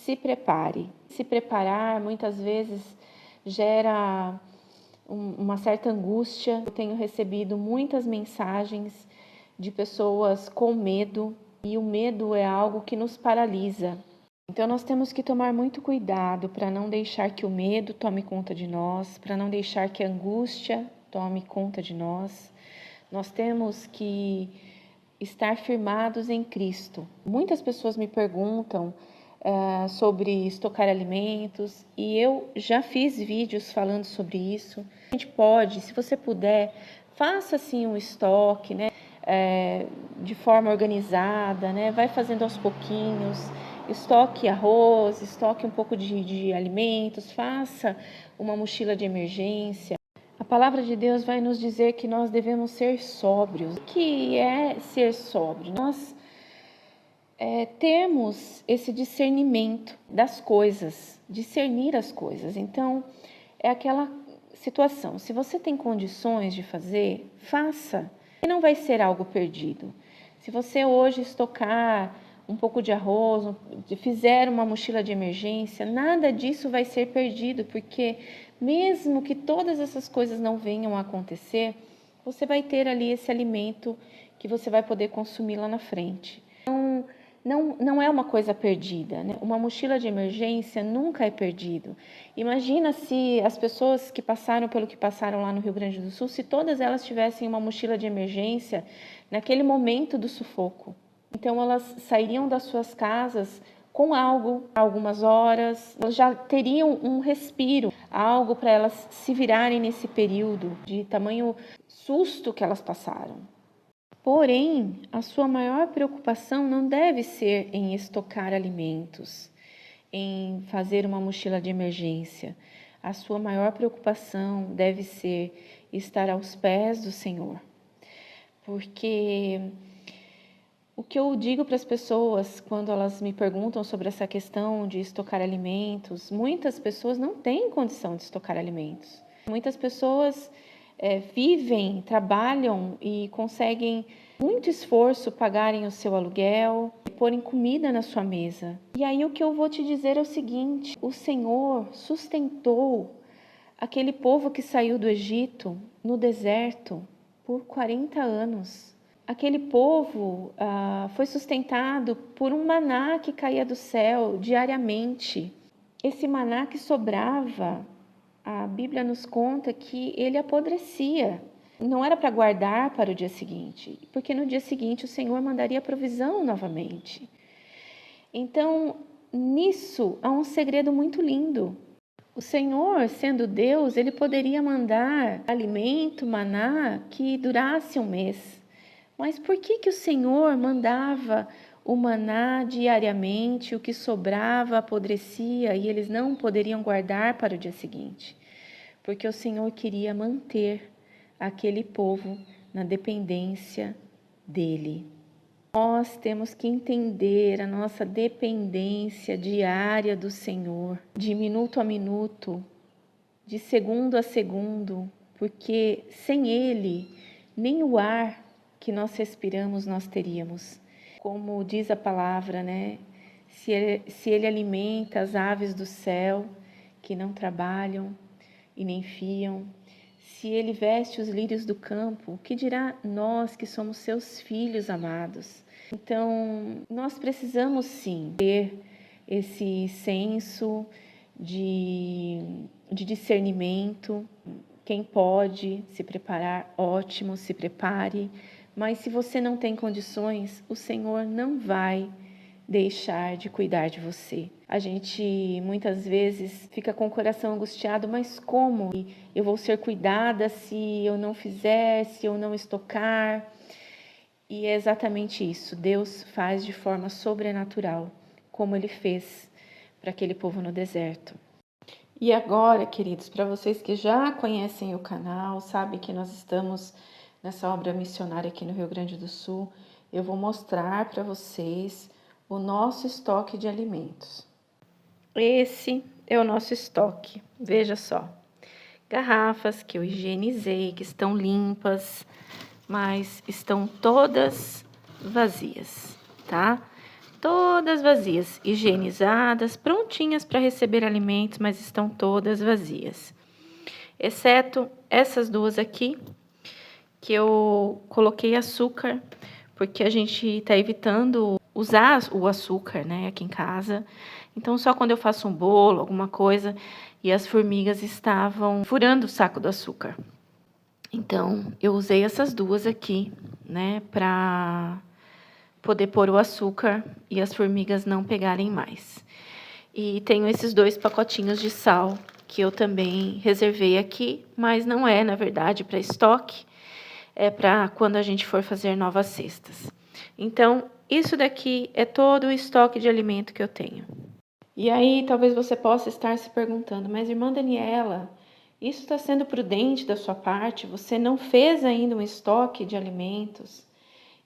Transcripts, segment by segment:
se prepare. Se preparar muitas vezes gera uma certa angústia. Eu tenho recebido muitas mensagens de pessoas com medo, e o medo é algo que nos paralisa. Então nós temos que tomar muito cuidado para não deixar que o medo tome conta de nós, para não deixar que a angústia tome conta de nós. Nós temos que estar firmados em Cristo. Muitas pessoas me perguntam sobre estocar alimentos, e eu já fiz vídeos falando sobre isso. A gente pode, se você puder, faça assim um estoque, né? De forma organizada, né? Vai fazendo aos pouquinhos, estoque arroz, estoque um pouco de alimentos, faça uma mochila de emergência. A palavra de Deus vai nos dizer que nós devemos ser sóbrios. O que é ser sóbrio? Nós temos esse discernimento das coisas, discernir as coisas. Então, é aquela situação, se você tem condições de fazer, faça. E não vai ser algo perdido. Se você hoje estocar um pouco de arroz, fizer uma mochila de emergência, nada disso vai ser perdido, porque mesmo que todas essas coisas não venham a acontecer, você vai ter ali esse alimento que você vai poder consumir lá na frente. Não é uma coisa perdida, né? Uma mochila de emergência nunca é perdido. Imagina se as pessoas que passaram pelo que passaram lá no Rio Grande do Sul, se todas elas tivessem uma mochila de emergência naquele momento do sufoco. Então elas sairiam das suas casas com algo, algumas horas, elas já teriam um respiro, algo para elas se virarem nesse período de tamanho susto que elas passaram. Porém, a sua maior preocupação não deve ser em estocar alimentos, em fazer uma mochila de emergência. A sua maior preocupação deve ser estar aos pés do Senhor. Porque o que eu digo para as pessoas quando elas me perguntam sobre essa questão de estocar alimentos, muitas pessoas não têm condição de estocar alimentos. Muitas pessoas vivem, trabalham e conseguem muito esforço pagarem o seu aluguel e porem comida na sua mesa. E aí o que eu vou te dizer é o seguinte: o Senhor sustentou aquele povo que saiu do Egito no deserto por 40 anos. Aquele povo foi sustentado por um maná que caía do céu diariamente. Esse maná que sobrava, a Bíblia nos conta que ele apodrecia. Não era para guardar para o dia seguinte, porque no dia seguinte o Senhor mandaria provisão novamente. Então, nisso há um segredo muito lindo. O Senhor, sendo Deus, ele poderia mandar alimento, maná, que durasse um mês. Mas por que o Senhor mandava o maná diariamente, o que sobrava apodrecia e eles não poderiam guardar para o dia seguinte? Porque o Senhor queria manter aquele povo na dependência dele. Nós temos que entender a nossa dependência diária do Senhor, de minuto a minuto, de segundo a segundo, porque sem Ele, nem o ar que nós respiramos nós teríamos. Como diz a palavra, né? Se ele alimenta as aves do céu, que não trabalham e nem fiam, se ele veste os lírios do campo, o que dirá nós que somos seus filhos amados? Então, nós precisamos sim ter esse senso de discernimento. Quem pode se preparar, ótimo, se prepare. Mas se você não tem condições, o Senhor não vai deixar de cuidar de você. A gente muitas vezes fica com o coração angustiado, mas como eu vou ser cuidada se eu não fizer, se eu não estocar? E é exatamente isso. Deus faz de forma sobrenatural, como Ele fez para aquele povo no deserto. E agora, queridos, para vocês que já conhecem o canal, sabem que nós estamos nessa obra missionária aqui no Rio Grande do Sul, eu vou mostrar para vocês o nosso estoque de alimentos. Esse é o nosso estoque, veja só. Garrafas que eu higienizei, que estão limpas, mas estão todas vazias, tá? todas vazias, higienizadas, prontinhas para receber alimentos, mas estão todas vazias. Exceto essas duas aqui, que eu coloquei açúcar, porque a gente está evitando usar o açúcar, né, aqui em casa. Então, só quando eu faço um bolo, alguma coisa, e as formigas estavam furando o saco do açúcar. Então, eu usei essas duas aqui, né, para poder pôr o açúcar e as formigas não pegarem mais. E tenho esses 2 pacotinhos de sal, que eu também reservei aqui, mas não é, na verdade, para estoque, é para quando a gente for fazer novas cestas. Então, isso daqui é todo o estoque de alimento que eu tenho. E aí, talvez você possa estar se perguntando, mas irmã Daniela, isso está sendo prudente da sua parte? Você não fez ainda um estoque de alimentos?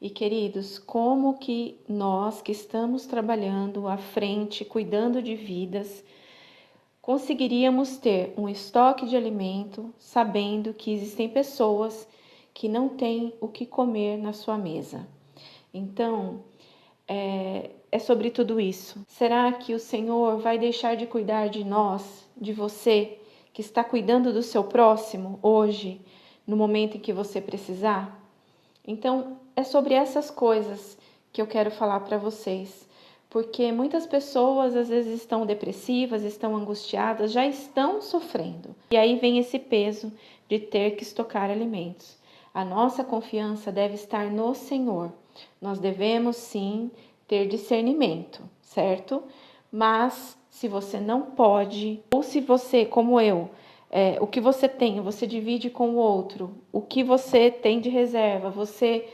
E, queridos, como que nós que estamos trabalhando à frente, cuidando de vidas, conseguiríamos ter um estoque de alimento, sabendo que existem pessoas que não têm o que comer na sua mesa? Então, é sobre tudo isso. Será que o Senhor vai deixar de cuidar de nós, de você, que está cuidando do seu próximo hoje, no momento em que você precisar? Então, é sobre essas coisas que eu quero falar para vocês, porque muitas pessoas às vezes estão depressivas, estão angustiadas, já estão sofrendo. E aí vem esse peso de ter que estocar alimentos. A nossa confiança deve estar no Senhor. Nós devemos sim ter discernimento, certo? Mas se você não pode, ou se você, como eu, o que você tem, você divide com o outro, o que você tem de reserva, você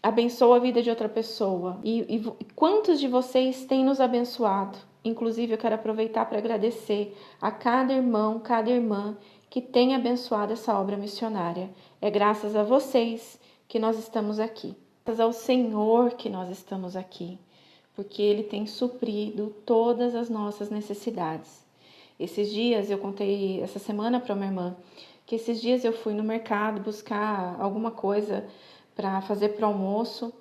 abençoa a vida de outra pessoa. E quantos de vocês têm nos abençoado? Inclusive, eu quero aproveitar para agradecer a cada irmão, cada irmã que tem abençoado essa obra missionária. É graças a vocês que nós estamos aqui. Graças ao Senhor que nós estamos aqui, porque Ele tem suprido todas as nossas necessidades. Esses dias, eu contei essa semana para uma irmã, que esses dias eu fui no mercado buscar alguma coisa para fazer para o almoço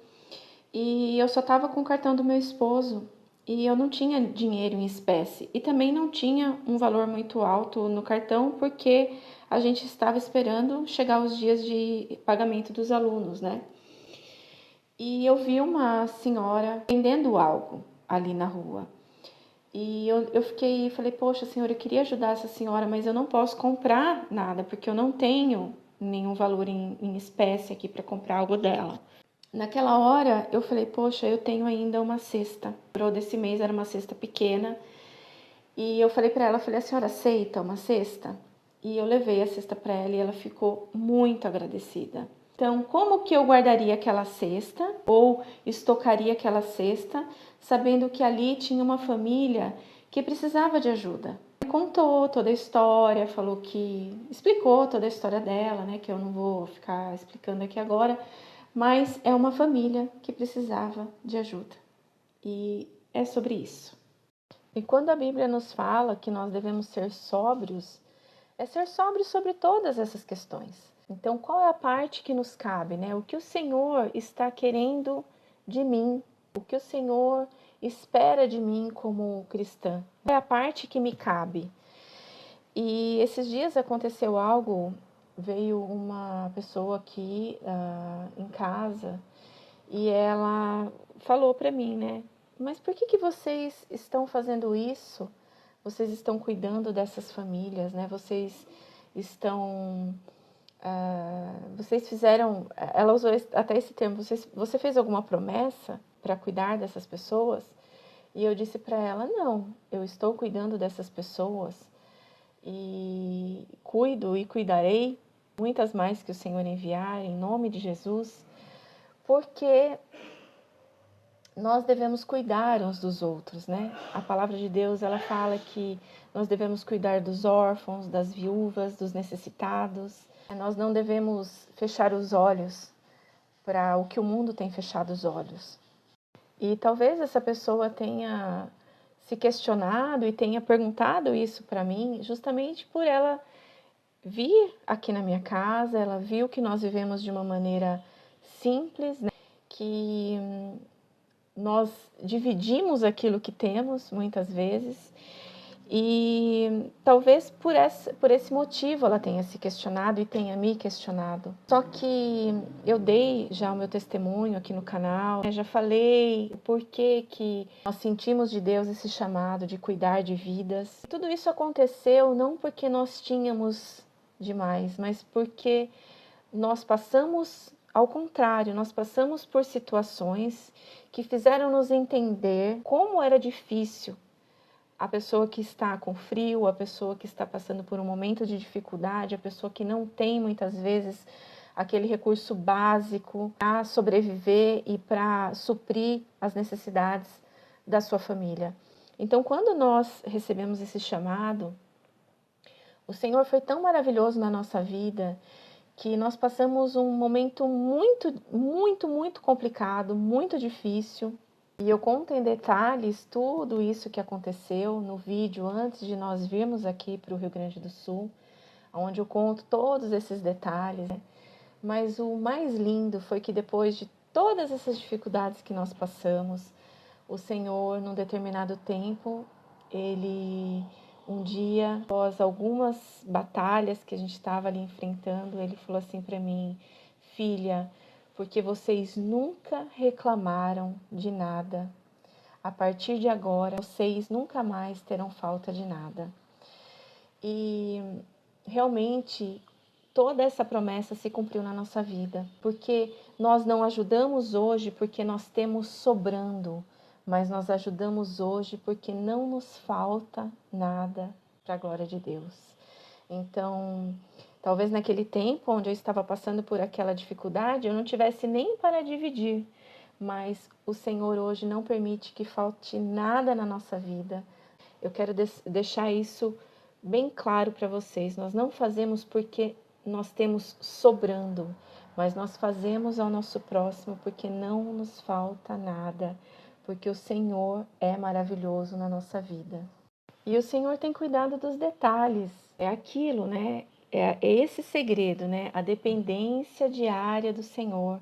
e eu só estava com o cartão do meu esposo e eu não tinha dinheiro em espécie e também não tinha um valor muito alto no cartão porque a gente estava esperando chegar os dias de pagamento dos alunos, né? E eu vi uma senhora vendendo algo ali na rua. E eu falei, poxa, senhora, eu queria ajudar essa senhora, mas eu não posso comprar nada, porque eu não tenho nenhum valor em espécie aqui para comprar algo dela. Naquela hora, eu falei, poxa, eu tenho ainda uma cesta. O desse mês era uma cesta pequena. E eu falei para ela, a senhora aceita uma cesta? E eu levei a cesta para ela e ela ficou muito agradecida. Então, como que eu guardaria aquela cesta ou estocaria aquela cesta, sabendo que ali tinha uma família que precisava de ajuda? Contou toda a história, explicou toda a história dela, né? Que eu não vou ficar explicando aqui agora, mas é uma família que precisava de ajuda. E é sobre isso. E quando a Bíblia nos fala que nós devemos ser sóbrios, é ser sóbrios sobre todas essas questões. Então, qual é a parte que nos cabe, né? O que o Senhor está querendo de mim? O que o Senhor espera de mim como cristã? Qual é a parte que me cabe? E esses dias aconteceu algo, veio uma pessoa aqui em casa e ela falou para mim, né? Mas por que vocês estão fazendo isso? Vocês estão cuidando dessas famílias, né? Vocês estão... vocês fizeram... Ela usou até esse termo. Você fez alguma promessa para cuidar dessas pessoas? E eu disse para ela, não. Eu estou cuidando dessas pessoas e cuido e cuidarei muitas mais que o Senhor enviar, em nome de Jesus, porque nós devemos cuidar uns dos outros, né? A palavra de Deus, ela fala que nós devemos cuidar dos órfãos, das viúvas, dos necessitados. Nós não devemos fechar os olhos para o que o mundo tem fechado os olhos. E talvez essa pessoa tenha se questionado e tenha perguntado isso para mim, justamente por ela vir aqui na minha casa, ela viu que nós vivemos de uma maneira simples, né? Que nós dividimos aquilo que temos muitas vezes e talvez por esse motivo ela tenha se questionado e tenha me questionado. Só que eu dei já o meu testemunho aqui no canal, já falei o porquê que nós sentimos de Deus esse chamado de cuidar de vidas. Tudo isso aconteceu não porque nós tínhamos demais, mas porque nós passamos ao contrário, nós passamos por situações que fizeram nos entender como era difícil a pessoa que está com frio, a pessoa que está passando por um momento de dificuldade, a pessoa que não tem muitas vezes aquele recurso básico para sobreviver e para suprir as necessidades da sua família. Então, quando nós recebemos esse chamado, o Senhor foi tão maravilhoso na nossa vida que nós passamos um momento muito complicado, muito difícil. E eu conto em detalhes tudo isso que aconteceu no vídeo antes de nós virmos aqui para o Rio Grande do Sul, onde eu conto todos esses detalhes. Mas o mais lindo foi que depois de todas essas dificuldades que nós passamos, o Senhor, num determinado tempo, Ele, um dia, após algumas batalhas que a gente estava ali enfrentando, Ele falou assim para mim: filha, porque vocês nunca reclamaram de nada, a partir de agora, vocês nunca mais terão falta de nada. E realmente toda essa promessa se cumpriu na nossa vida, porque nós não ajudamos hoje porque nós temos sobrando, mas nós ajudamos hoje porque não nos falta nada para a glória de Deus. Então, talvez naquele tempo onde eu estava passando por aquela dificuldade, eu não tivesse nem para dividir, mas o Senhor hoje não permite que falte nada na nossa vida. Eu quero deixar isso bem claro para vocês. Nós não fazemos porque nós temos sobrando, mas nós fazemos ao nosso próximo porque não nos falta nada, porque o Senhor é maravilhoso na nossa vida. E o Senhor tem cuidado dos detalhes. É aquilo, né? É esse segredo, né? A dependência diária do Senhor.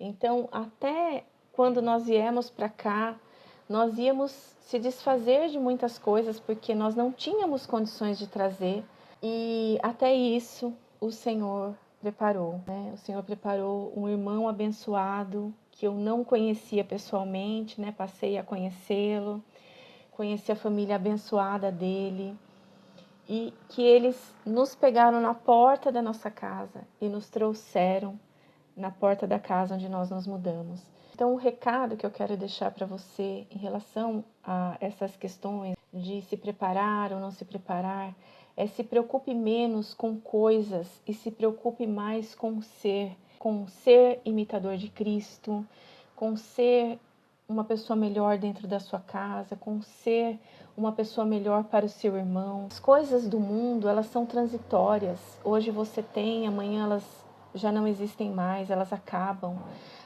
Então, até quando nós viemos para cá, nós íamos se desfazer de muitas coisas porque nós não tínhamos condições de trazer. E até isso o Senhor preparou, né? O Senhor preparou um irmão abençoado que eu não conhecia pessoalmente, né? Passei a conhecê-lo, conheci a família abençoada dele e que eles nos pegaram na porta da nossa casa e nos trouxeram na porta da casa onde nós nos mudamos. Então, o recado que eu quero deixar para você em relação a essas questões de se preparar ou não se preparar é: se preocupe menos com coisas e se preocupe mais com ser imitador de Cristo, com ser uma pessoa melhor dentro da sua casa, com ser uma pessoa melhor para o seu irmão. As coisas do mundo, elas são transitórias. Hoje você tem, amanhã elas já não existem mais, elas acabam.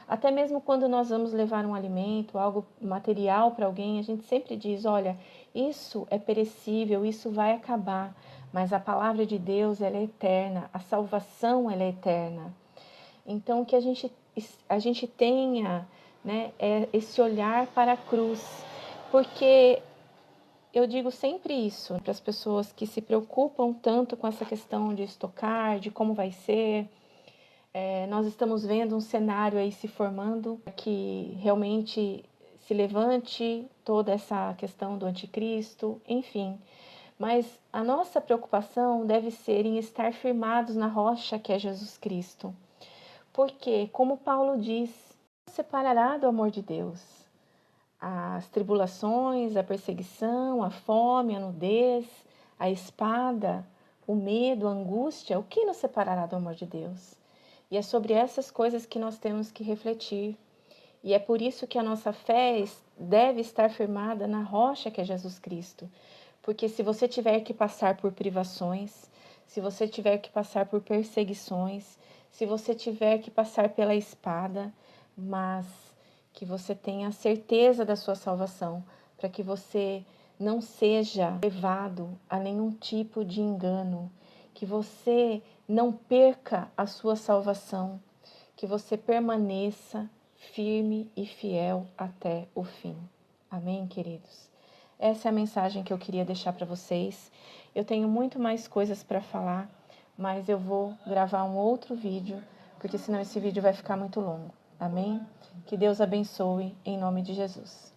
Até mesmo quando nós vamos levar um alimento, algo material para alguém, a gente sempre diz: olha, isso é perecível, isso vai acabar, mas a palavra de Deus, ela é eterna, a salvação, ela é eterna. Então, que a gente tenha, né, esse olhar para a cruz, porque eu digo sempre isso para as pessoas que se preocupam tanto com essa questão de estocar, de como vai ser. Nós estamos vendo um cenário aí se formando que realmente se levante toda essa questão do anticristo, enfim. Mas a nossa preocupação deve ser em estar firmados na rocha que é Jesus Cristo. Porque, como Paulo diz, não separará do amor de Deus. As tribulações, a perseguição, a fome, a nudez, a espada, o medo, a angústia, o que nos separará do amor de Deus? E é sobre essas coisas que nós temos que refletir. E é por isso que a nossa fé deve estar firmada na rocha que é Jesus Cristo. Porque se você tiver que passar por privações, se você tiver que passar por perseguições, se você tiver que passar pela espada, mas que você tenha certeza da sua salvação, para que você não seja levado a nenhum tipo de engano, que você não perca a sua salvação, que você permaneça firme e fiel até o fim. Amém, queridos? Essa é a mensagem que eu queria deixar para vocês. Eu tenho muito mais coisas para falar, mas eu vou gravar um outro vídeo, porque senão esse vídeo vai ficar muito longo. Amém? Que Deus abençoe em nome de Jesus.